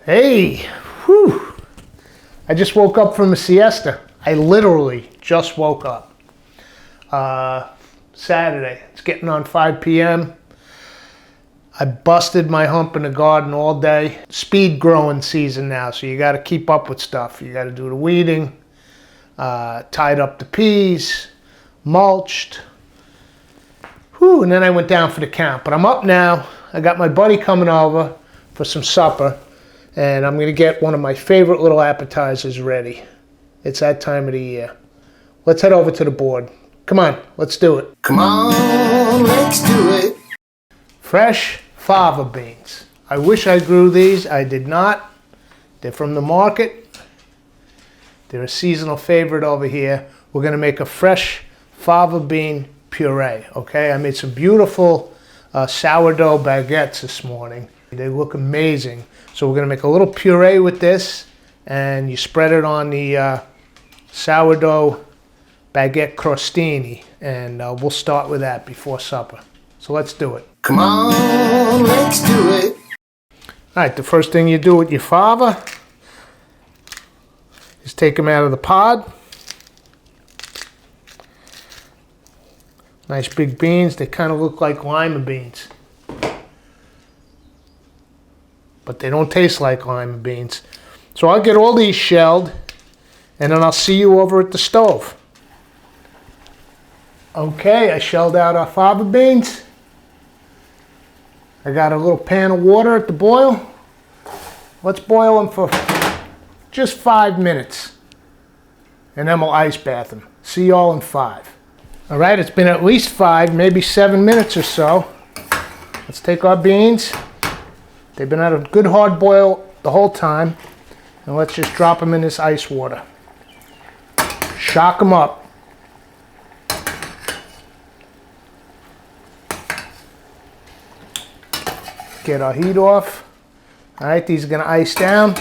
Hey, whew. I just woke up from a siesta. I literally just woke up. Saturday, it's getting on 5 p.m. I busted my hump in the garden all day. Speed growing season now, so you got to keep up with stuff. You got to do the weeding, tied up the peas, mulched. Whew, and then I went down for the count. But I'm up now. I got my buddy coming over for some supper. And I'm going to get one of my favorite little appetizers ready. It's that time of the year. Let's head over to the board. Come on, let's do it. Come on, let's do it. Fresh fava beans. I wish I grew these. I did not. They're from the market. They're a seasonal favorite over here. We're going to make a fresh fava bean puree, okay? I made some beautiful sourdough baguettes this morning. They look amazing. So we're going to make a little puree with this, and you spread it on the sourdough baguette crostini, and we'll start with that before supper. So let's do it. Come on, let's do it. All right, the first thing you do with your fava is take them out of the pod. Nice big beans. They kind of look like lima beans, but they don't taste like lima beans. So I'll get all these shelled, and then I'll see you over at the stove. Okay, I shelled out our fava beans. I got a little pan of water at the boil. Let's boil them for just 5 minutes, and then we'll ice bath them. See y'all in 5. All right, it's been at least 5, maybe 7 minutes or so. Let's take our beans. They've been at a good hard boil the whole time. And let's just drop them in this ice water. Shock them up. Get our heat off. All right, these are gonna ice down.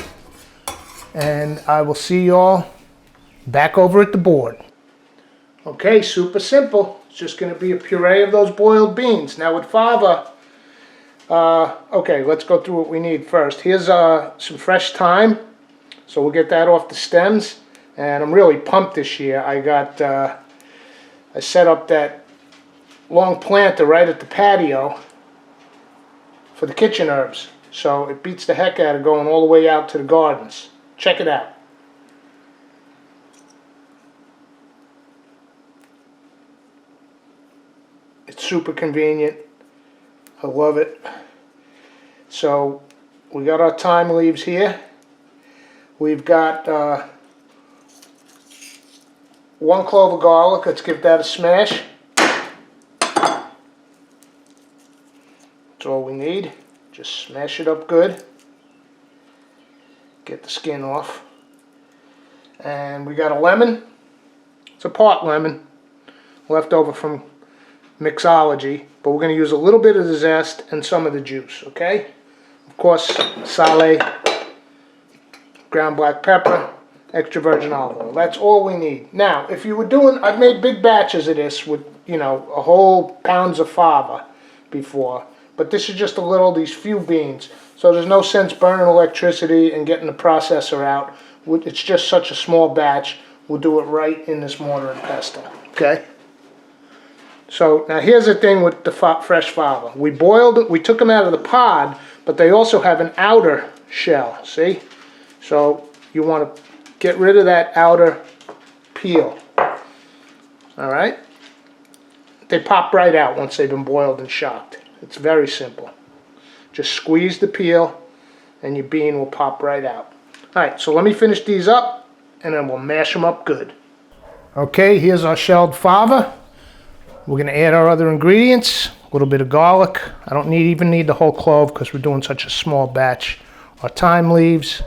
And I will see y'all back over at the board. Okay, super simple. It's just gonna be a puree of those boiled beans. Now with fava, okay, let's go through what we need first. Here's some fresh thyme. So we'll get that off the stems. And I'm really pumped this year. I set up that long planter right at the patio for the kitchen herbs. So it beats the heck out of going all the way out to the gardens. Check it out. It's super convenient. I love it. So we got our thyme leaves here. We've got 1 clove of garlic. Let's give that a smash. That's all we need. Just smash it up good. Get the skin off. And we got a lemon. It's a part lemon left over from mixology, but we're going to use a little bit of the zest and some of the juice, okay? Of course, sale, ground black pepper, extra virgin olive oil. That's all we need. Now, if you were doing, I've made big batches of this with, you know, a whole pounds of fava before, but this is just a little, these few beans. So there's no sense burning electricity and getting the processor out. It's just such a small batch. We'll do it right in this mortar and pestle, okay? So now here's the thing with the fresh fava. We boiled it, we took them out of the pod, but they also have an outer shell, see? So you want to get rid of that outer peel. All right? They pop right out once they've been boiled and shocked. It's very simple. Just squeeze the peel and your bean will pop right out. All right, so let me finish these up and then we'll mash them up good. Okay, here's our shelled fava. We're going to add our other ingredients. A little bit of garlic. I don't even need the whole clove because we're doing such a small batch. Our thyme leaves.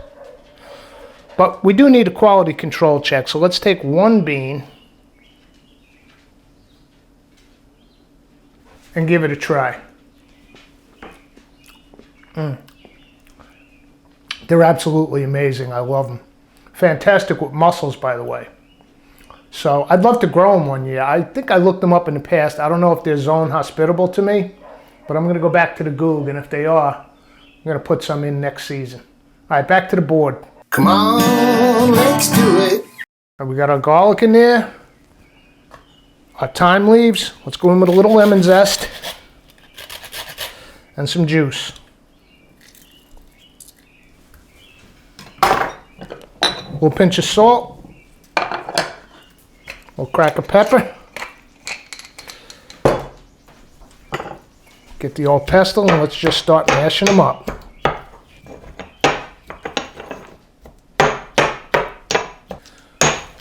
But we do need a quality control check. So let's take 1 bean and give it a try. They're absolutely amazing. I love them. Fantastic with mussels, by the way. So I'd love to grow them one year. I think I looked them up in the past. I don't know if they're zone hospitable to me, but I'm going to go back to the Goog, and if they are, I'm going to put some in next season. All right, back to the board. Come on, let's do it. All right, we got our garlic in there. Our thyme leaves. Let's go in with a little lemon zest. And some juice. A little pinch of salt. A little crack of pepper. Get the old pestle and let's just start mashing them up.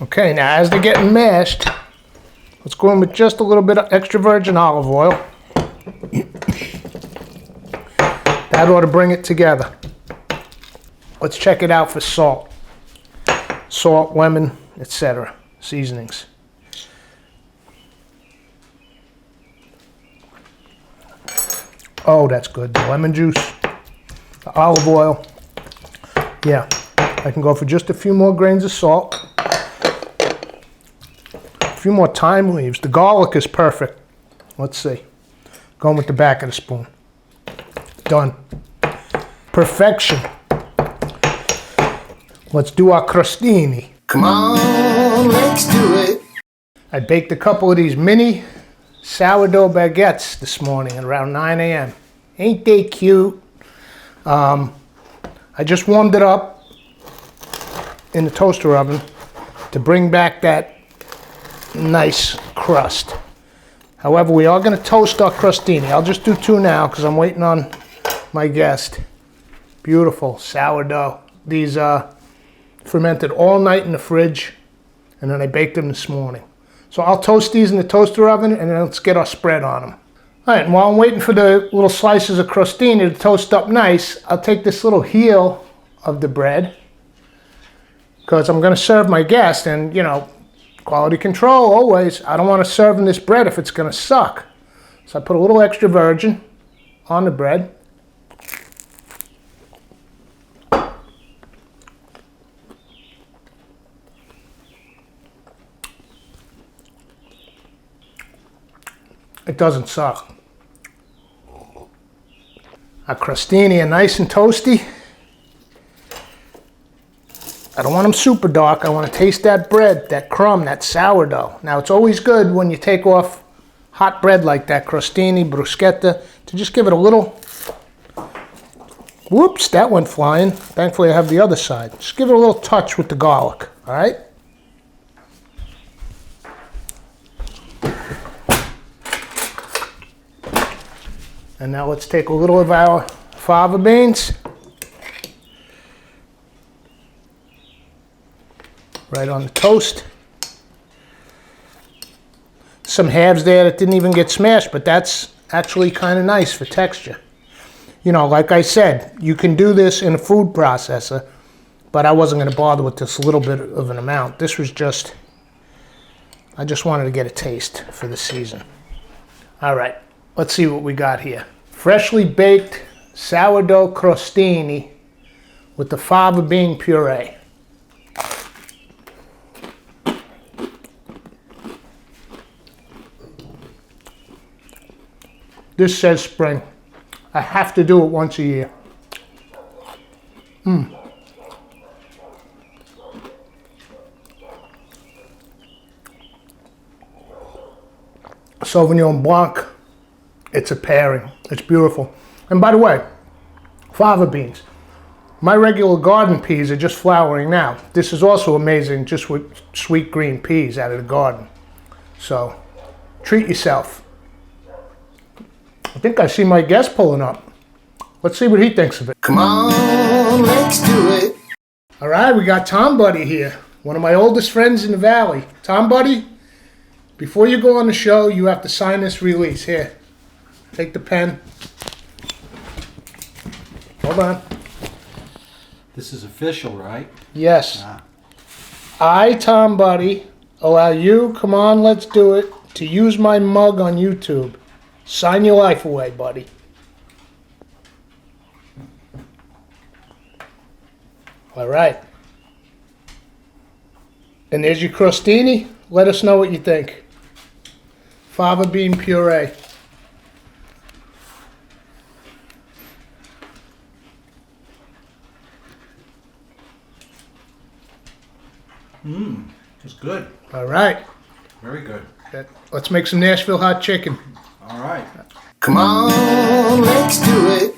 Okay, now as they're getting mashed, let's go in with just a little bit of extra virgin olive oil. That ought to bring it together. Let's check it out for salt. Salt, lemon, etc. Seasonings. Oh, that's good. The lemon juice, the olive oil. Yeah, I can go for just a few more grains of salt. A few more thyme leaves. The garlic is perfect. Let's see. Going with the back of the spoon. Done. Perfection. Let's do our crostini. Come on, let's do it. I baked a couple of these mini sourdough baguettes this morning at around 9 a.m. Ain't they cute? I just warmed it up in the toaster oven to bring back that nice crust. However, we are going to toast our crostini. I'll just do 2 now because I'm waiting on my guest. Beautiful sourdough. These fermented all night in the fridge, and then I baked them this morning. So I'll toast these in the toaster oven, and then let's get our spread on them. All right, and while I'm waiting for the little slices of crostini to toast up nice, I'll take this little heel of the bread, because I'm going to serve my guest, and, you know, quality control always. I don't want to serve in this bread if it's going to suck. So I put a little extra virgin on the bread. It doesn't suck. Our crostini are nice and toasty. I don't want them super dark. I want to taste that bread, that crumb, that sourdough. Now, it's always good when you take off hot bread like that, crostini, bruschetta, to just give it a little... Whoops, that went flying. Thankfully, I have the other side. Just give it a little touch with the garlic, all right? And now let's take a little of our fava beans. Right on the toast. Some halves there that didn't even get smashed, but that's actually kind of nice for texture. You know, like I said, you can do this in a food processor, but I wasn't going to bother with this little bit of an amount. This was just, I just wanted to get a taste for the season. All right, let's see what we got here. Freshly baked sourdough crostini with the fava bean puree. This says spring. I have to do it once a year. Sauvignon Blanc, it's a pairing. It's beautiful. And by the way, fava beans. My regular garden peas are just flowering now. This is also amazing, just with sweet green peas out of the garden. So, treat yourself. I think I see my guest pulling up. Let's see what he thinks of it. Come on, let's do it. All right, we got Tom Buddy here, one of my oldest friends in the valley. Tom Buddy, before you go on the show, you have to sign this release. Here, take the pen. Hold on. This is official, right? Yes. Ah. I, Tom Buddy, allow you, come on, let's do it, to use my mug on YouTube. Sign your life away, buddy. All right. And there's your crostini. Let us know what you think. Fava bean puree. It's good. All right. Very good. Let's make some Nashville hot chicken. All right. Come on, let's do it.